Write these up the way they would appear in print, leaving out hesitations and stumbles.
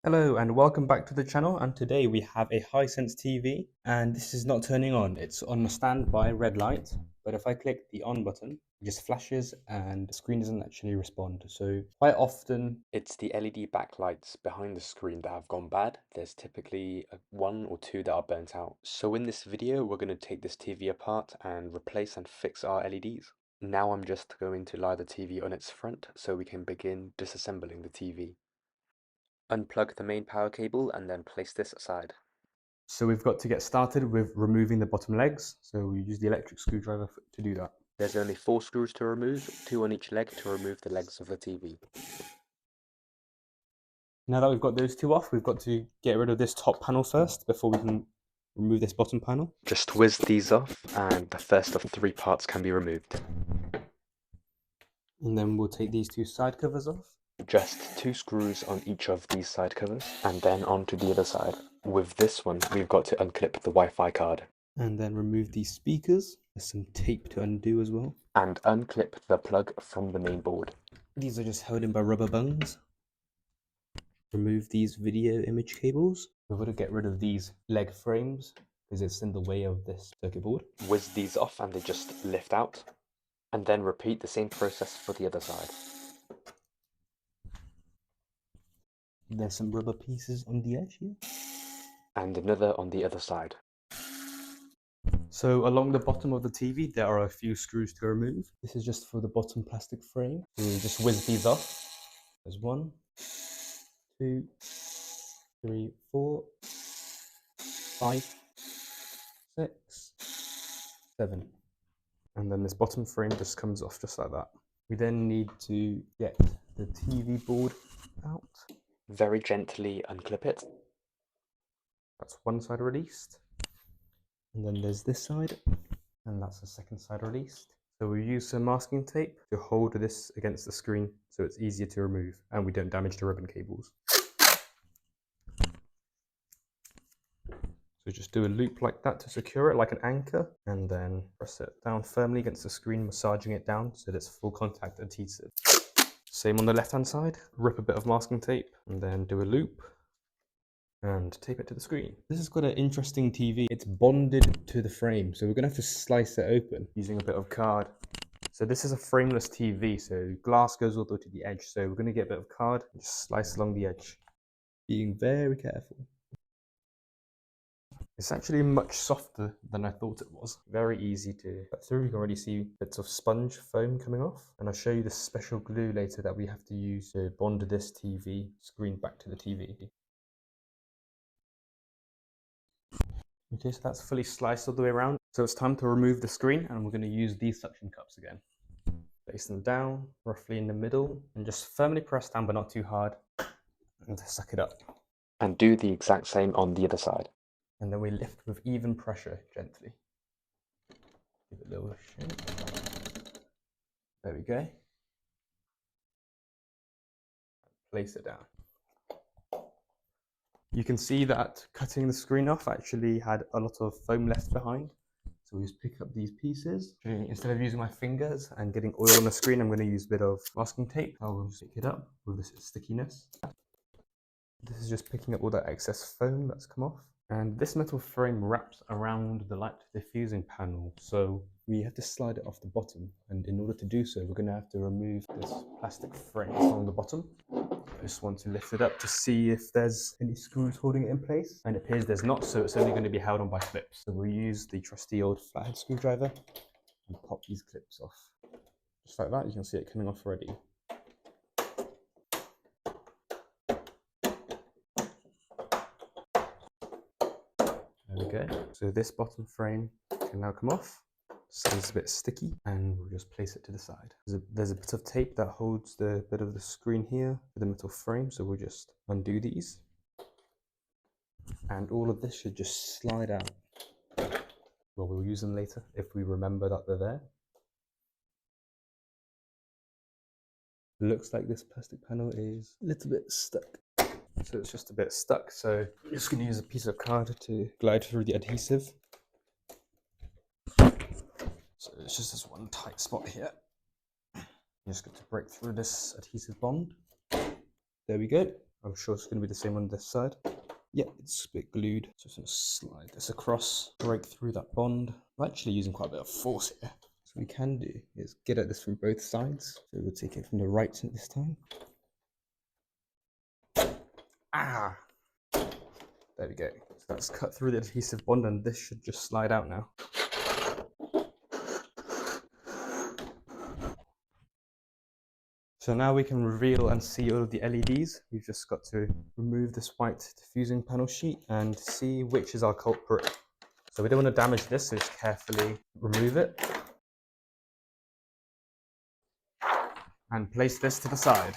Hello and welcome back to the channel, and today we have a Hisense TV and this is not turning on. It's on a standby red light, but if I click the on button it just flashes and the screen doesn't actually respond. So quite often it's the LED backlights behind the screen that have gone bad. There's typically one or two that are burnt out. So in this video we're going to take this TV apart and replace and fix our LEDs. Now I'm just going to lie the TV on its front so we can begin disassembling the TV. Unplug the main power cable and then place this aside. So we've got to get started with removing the bottom legs. So we use the electric screwdriver to do that. There's only 4 screws to remove, 2 on each leg to remove the legs of the TV. Now that we've got those two off, we've got to get rid of this top panel first before we can remove this bottom panel. Just whiz these off and the first of 3 parts can be removed. And then we'll take these two side covers off. Just 2 screws on each of these side covers and then onto the other side. With this one, we've got to unclip the Wi-Fi card. And then remove these speakers. There's some tape to undo as well. And unclip the plug from the main board. These are just held in by rubber bands. Remove these video image cables. We've got to get rid of these leg frames because it's in the way of this circuit board. Whiz these off and they just lift out. And then repeat the same process for the other side. There's some rubber pieces on the edge here. And another on the other side. So along the bottom of the TV there are a few screws to remove. This is just for the bottom plastic frame. So we just whiz these off. There's 1, 2, 3, 4, 5, 6, 7. And then this bottom frame just comes off just like that. We then need to get the TV board out. Very gently unclip it. That's one side released. And then there's this side, and that's the second side released. So we use some masking tape to hold this against the screen so it's easier to remove and we don't damage the ribbon cables. So just do a loop like that to secure it, like an anchor, and then press it down firmly against the screen, massaging it down so that it's full contact adhesive. Same on the left hand side, rip a bit of masking tape and then do a loop and tape it to the screen. This has got an interesting TV. It's bonded to the frame, so we're gonna have to slice it open using a bit of card. So this is a frameless TV, so glass goes all the way to the edge. So we're gonna get a bit of card and just slice along the edge, being very careful. It's actually much softer than I thought it was. Very easy to cut through. You can already see bits of sponge foam coming off. And I'll show you the special glue later that we have to use to bond this TV screen back to the TV. Okay, so that's fully sliced all the way around. So it's time to remove the screen, and we're going to use these suction cups again. Place them down, roughly in the middle, and just firmly press down, but not too hard, and suck it up. And do the exact same on the other side. And then we lift with even pressure, gently. Give it a little shake. There we go. Place it down. You can see that cutting the screen off actually had a lot of foam left behind. So we just pick up these pieces. Instead of using my fingers and getting oil on the screen, I'm going to use a bit of masking tape. I'll just pick it up with this stickiness. This is just picking up all that excess foam that's come off. And this metal frame wraps around the light diffusing panel, so we have to slide it off the bottom. And in order to do so, we're going to have to remove this plastic frame from the bottom. I just want to lift it up to see if there's any screws holding it in place. And it appears there's not, so it's only going to be held on by clips. So we'll use the trusty old flathead screwdriver and pop these clips off. Just like that, you can see it coming off already. There we go. So this bottom frame can now come off. So it's a bit sticky, and we'll just place it to the side. There's a bit of tape that holds the bit of the screen here to the metal frame, so we'll just undo these. And all of this should just slide out. Well, we'll use them later if we remember that they're there. It looks like this plastic panel is a little bit stuck. So it's just a bit stuck, so I'm just going to use a piece of card to glide through the adhesive. So it's just this one tight spot here. I'm just going to break through this adhesive bond. There we go. I'm sure it's going to be the same on this side. Yeah, it's a bit glued. So I'm going to slide this across, break through that bond. I'm actually using quite a bit of force here. So what we can do is get at this from both sides. So we'll take it from the right this time. Ah! There we go. So that's cut through the adhesive bond and this should just slide out now. So now we can reveal and see all of the LEDs. We've just got to remove this white diffusing panel sheet and see which is our culprit. So we don't want to damage this, so just carefully remove it. And place this to the side.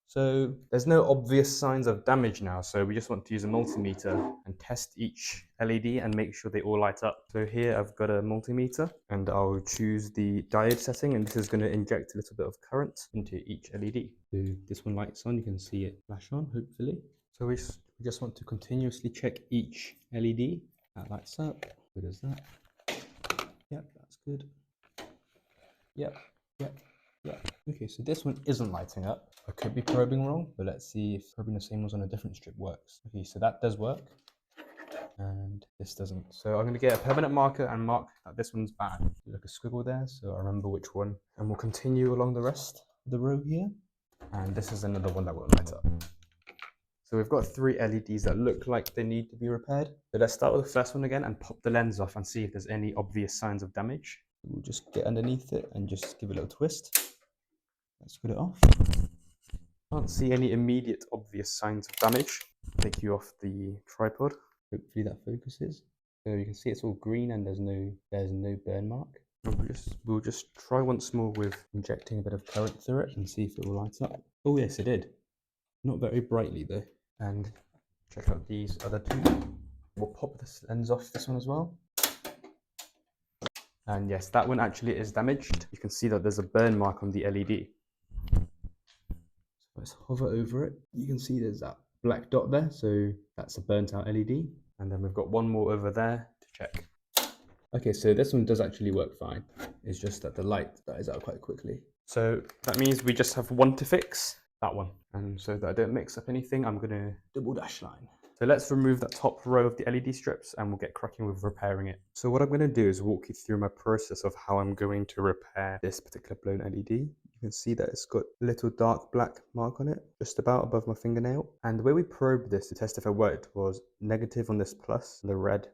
So there's no obvious signs of damage now, so we just want to use a multimeter and test each LED and make sure they all light up. So here I've got a multimeter and I'll choose the diode setting, and this is going to inject a little bit of current into each LED. So this one lights on, you can see it flash on hopefully. So we just want to continuously check each LED. That lights up, good as that. Yep, that's good. Yep. Okay, so this one isn't lighting up. I could be probing wrong, but let's see if probing the same ones on a different strip works. Okay, so that does work, and this doesn't. So I'm going to get a permanent marker and mark that this one's bad. Like a squiggle there, so I remember which one. And we'll continue along the rest of the row here. And this is another one that won't light up. So we've got 3 LEDs that look like they need to be repaired. So let's start with the first one again and pop the lens off and see if there's any obvious signs of damage. We'll just get underneath it and just give it a little twist. Let's put it off. Can't see any immediate obvious signs of damage. Take you off the tripod. Hopefully that focuses. So you can see it's all green and there's no burn mark. We'll just try once more with injecting a bit of current through it and see if it will light up. Oh yes, it did. Not very brightly though. And check out these other 2. We'll pop this lens off this one as well. And yes, that one actually is damaged. You can see that there's a burn mark on the LED. Let's hover over it. You can see there's that black dot there, so that's a burnt out LED. And then we've got one more over there to check. Okay, so this one does actually work fine. It's just that the light dies out quite quickly. So that means we just have one to fix, that one. And so that I don't mix up anything, I'm gonna double dash line. So let's remove that top row of the LED strips and we'll get cracking with repairing it. So what I'm going to do is walk you through my process of how I'm going to repair this particular blown LED. You can see that it's got a little dark black mark on it, just about above my fingernail. And the way we probed this to test if it worked was negative on this plus, the red,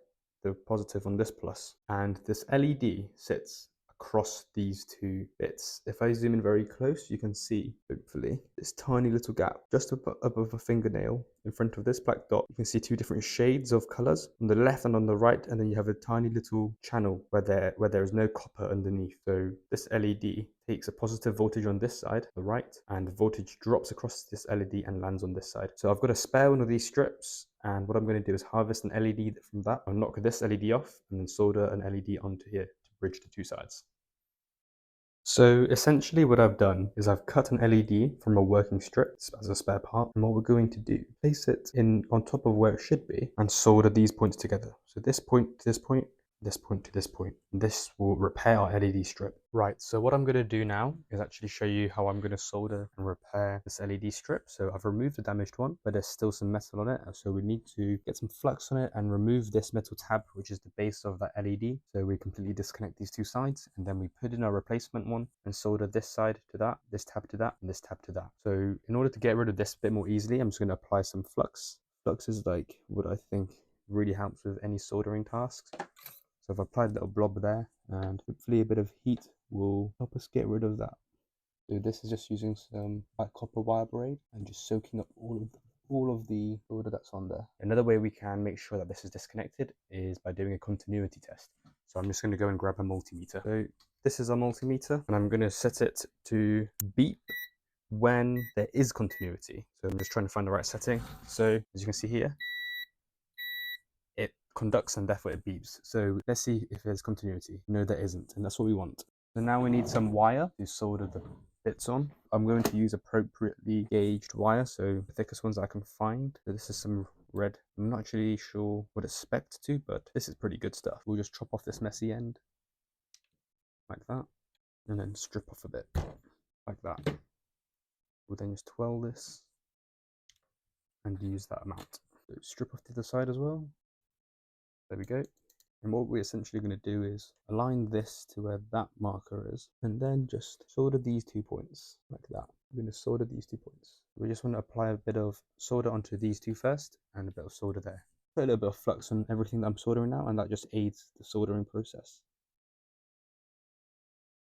the positive on this plus. And this LED sits across these 2 bits. If I zoom in very close, you can see, hopefully, this tiny little gap just above a fingernail in front of this black dot. You can see 2 different shades of colors on the left and on the right, and then you have a tiny little channel where there is no copper underneath. So this LED takes a positive voltage on this side, the right, and the voltage drops across this LED and lands on this side. So I've got a spare one of these strips, and what I'm going to do is harvest an LED from that. I'll knock this LED off and then solder an LED onto here to bridge the 2 sides. So essentially what I've done is I've cut an LED from a working strip as a spare part, and what we're going to do, place it on top of where it should be and solder these points together. So this point to this point, this point to this point. This will repair our LED strip. Right, so what I'm going to do now is actually show you how I'm going to solder and repair this LED strip. So I've removed the damaged one, but there's still some metal on it. So we need to get some flux on it and remove this metal tab, which is the base of that LED. So we completely disconnect these 2 sides, and then we put in our replacement one and solder this side to that, this tab to that, and this tab to that. So in order to get rid of this a bit more easily, I'm just going to apply some flux. Flux is like what I think really helps with any soldering tasks. So I've applied a little blob there, and hopefully a bit of heat will help us get rid of that. So this is just using some white copper wire braid and just soaking up all of the solder that's on there. Another way we can make sure that this is disconnected is by doing a continuity test. So I'm just going to go and grab a multimeter. So this is a multimeter, and I'm going to set it to beep when there is continuity. So I'm just trying to find the right setting. So as you can see here, it conducts and therefore it beeps. So let's see if there's continuity. No, there isn't, and that's what we want. So now we need some wire to solder the bits on. I'm going to use appropriately gauged wire, so the thickest ones I can find. So this is some red. I'm not actually sure what it's spec'd to, but this is pretty good stuff. We'll just chop off this messy end like that, and then strip off a bit like that. We'll then just twirl this and use that amount. So strip off to the side as well. There we go. And what we're essentially going to do is align this to where that marker is, and then just solder these 2 points like that. We're going to solder these 2 points. We just want to apply a bit of solder onto these 2 first, and a bit of solder there. Put a little bit of flux on everything that I'm soldering now, and that just aids the soldering process.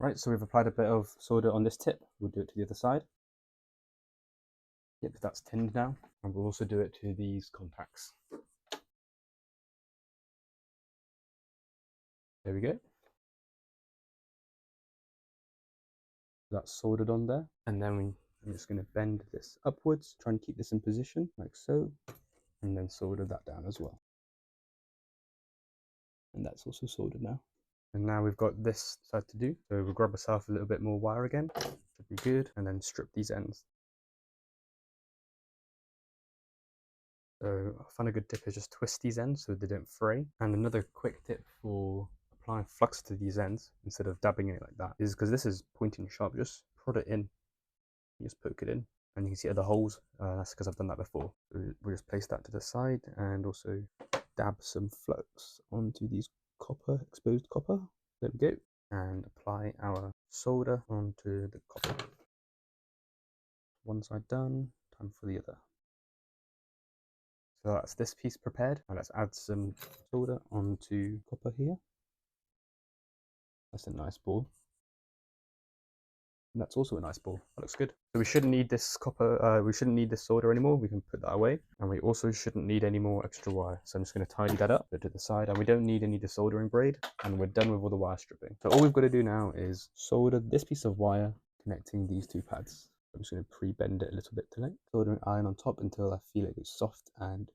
Right, so we've applied a bit of solder on this tip. We'll do it to the other side. Yep, that's tinned now, and we'll also do it to these contacts. There we go. That's soldered on there, and then I'm just going to bend this upwards, try and keep this in position like so, and then solder that down as well. And that's also soldered now. And now we've got this side to do, so we'll grab ourselves a little bit more wire again, should be good, and then strip these ends. So I find a good tip is just twist these ends so they don't fray. And another quick tip for applying flux to these ends instead of dabbing it like that is, because this is pointing sharp, just prod it in. You just poke it in, and you can see other holes. That's because I've done that before. So we'll just place that to the side and also dab some flux onto these exposed copper. There we go. And apply our solder onto the copper. One side done, time for the other. So that's this piece prepared. Now let's add some solder onto copper here. That's a nice ball. And that's also a nice ball. That looks good. So we shouldn't need this copper, we shouldn't need this solder anymore. We can put that away. And we also shouldn't need any more extra wire. So I'm just going to tidy that up, put it to the side. And we don't need any desoldering braid. And we're done with all the wire stripping. So all we've got to do now is solder this piece of wire connecting these 2 pads. I'm just going to pre-bend it a little bit to length. Soldering iron on top until I feel it gets soft, and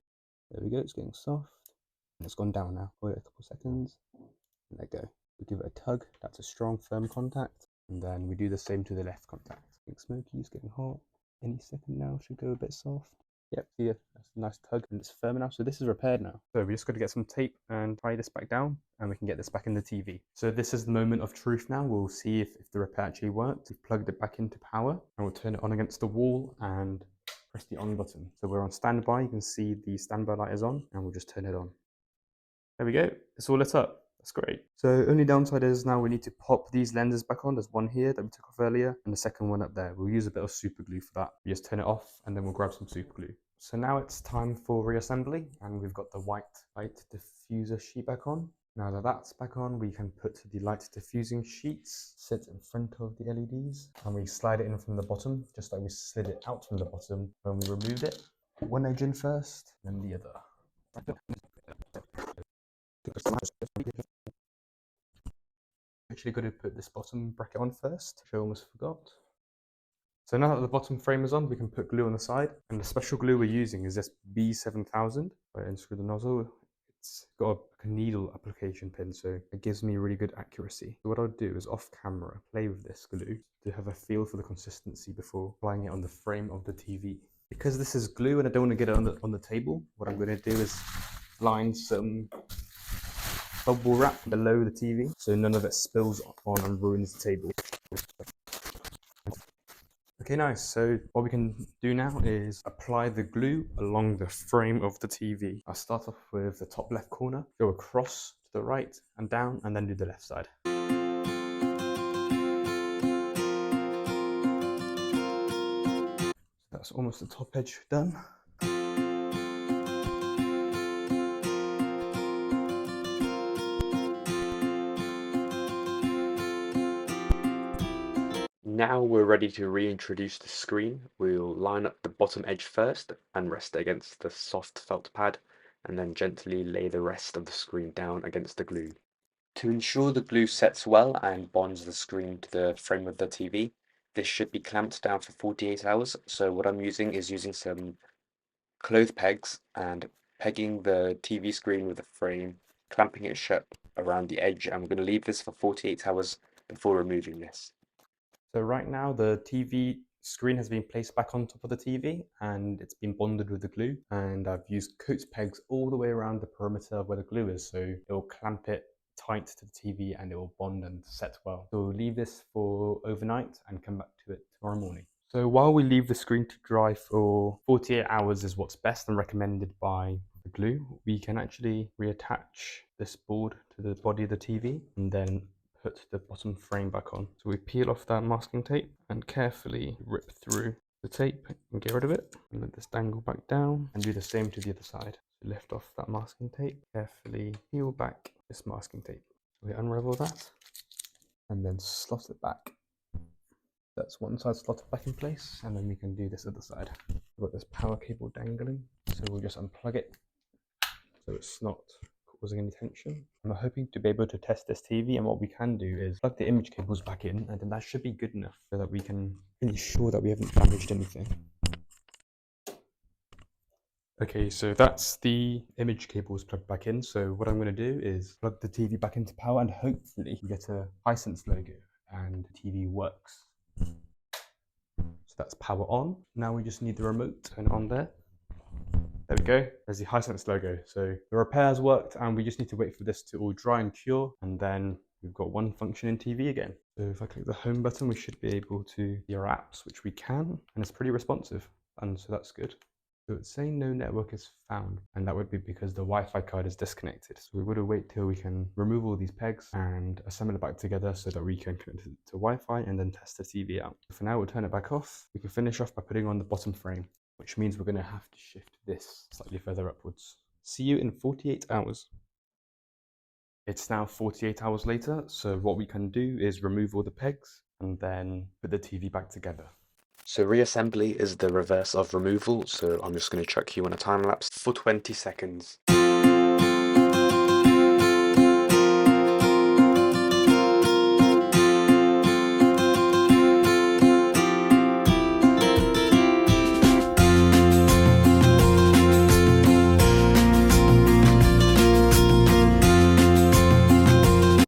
there we go, it's getting soft. And it's gone down now. Wait a couple seconds. And there we go. We give it a tug. That's a strong, firm contact. And then we do the same to the left contact. Getting smoky, it's getting hot. Any second now, should go a bit soft. Yep, see, that's a nice tug, and it's firm now. So this is repaired now. So we just got to get some tape and tie this back down, and we can get this back in the TV. So this is the moment of truth now. We'll see if the repair actually worked. We've plugged it back into power, and we'll turn it on against the wall and press the on button. So we're on standby. You can see the standby light is on, and we'll just turn it on. There we go. It's all lit up. That's great. So only downside is now we need to pop these lenses back on. There's one here that we took off earlier, and the second one up there. We'll use a bit of super glue for that. We just turn it off, and then we'll grab some super glue. So now it's time for reassembly, and we've got the white light diffuser sheet back on. Now that that's back on, we can put the light diffusing sheets sit in front of the LEDs, and we slide it in from the bottom, just like we slid it out from the bottom when we removed it. One edge in first, then the other. Actually got to put this bottom bracket on first, which I almost forgot. So now that the bottom frame is on, we can put glue on the side, and the special glue we're using is this B7000. I unscrew the nozzle. It's got a needle application pin, so it gives me really good accuracy. So what I'll do is off camera, play with this glue to have a feel for the consistency before applying it on the frame of the TV. Because this is glue and I don't want to get it on the table, what I'm going to do is line some bubble wrap below the TV so none of it spills on and ruins the table. Okay, nice. So what we can do now is apply the glue along the frame of the TV. I'll start off with the top left corner, go across to the right and down, and then do the left side. That's almost the top edge done. Now we're ready to reintroduce the screen. We'll line up the bottom edge first and rest it against the soft felt pad, and then gently lay the rest of the screen down against the glue. To ensure the glue sets well and bonds the screen to the frame of the TV, this should be clamped down for 48 hours. So what I'm using is some clothes pegs and pegging the TV screen with the frame, clamping it shut around the edge. I'm going to leave this for 48 hours before removing this. So right now the TV screen has been placed back on top of the TV and it's been bonded with the glue, and I've used coat pegs all the way around the perimeter of where the glue is, so it will clamp it tight to the TV and it will bond and set well. So we'll leave this for overnight and come back to it tomorrow morning. So while we leave the screen to dry for 48 hours is what's best and recommended by the glue, we can actually reattach this board to the body of the TV and then put the bottom frame back on. So we peel off that masking tape and carefully rip through the tape and get rid of it, and let this dangle back down, and do the same to the other side. So lift off that masking tape, carefully peel back this masking tape. So we unravel that and then slot it back. That's one side slotted back in place, and then we can do this other side. We've got this power cable dangling, so we'll just unplug it so it's not causing any tension. I'm hoping to be able to test this TV, and what we can do is plug the image cables back in, and then that should be good enough so that we can ensure that we haven't damaged anything. Okay, so that's the image cables plugged back in. So what I'm going to do is plug the TV back into power, and hopefully we get a Hisense logo and the TV works. So that's power on. Now we just need the remote, turn it on there. There we go, there's the Hisense logo. So the repair has worked, and we just need to wait for this to all dry and cure, and then we've got one functioning TV again. So if I click the home button, we should be able to see our apps, which we can, and it's pretty responsive, and so that's good. So it's saying no network is found, and that would be because the Wi-Fi card is disconnected. So we would wait till we can remove all these pegs and assemble it back together so that we can connect it to Wi-Fi and then test the TV out. For now, we'll turn it back off. We can finish off by putting on the bottom frame, which means we're going to have to shift this slightly further upwards. See you in 48 hours. It's now 48 hours later, so what we can do is remove all the pegs and then put the TV back together. So reassembly is the reverse of removal, so I'm just going to chuck you on a time lapse for 20 seconds.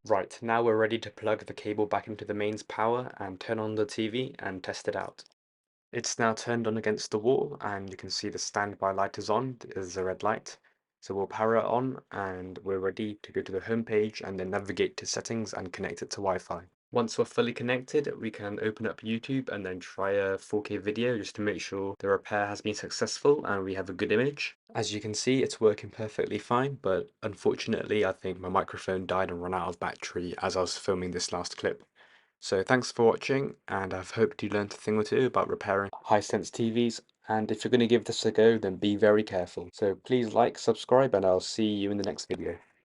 Right, now we're ready to plug the cable back into the mains power and turn on the TV and test it out. It's now turned on against the wall, and you can see the standby light is on. There's a red light. So we'll power it on, and we're ready to go to the home page and then navigate to settings and connect it to Wi-Fi. Once we're fully connected, we can open up YouTube and then try a 4K video just to make sure the repair has been successful and we have a good image. As you can see, it's working perfectly fine, but unfortunately I think my microphone died and ran out of battery as I was filming this last clip. So thanks for watching, and I've hoped you learned a thing or two about repairing Hisense TVs, and if you're going to give this a go, then be very careful. So please like, subscribe, and I'll see you in the next video.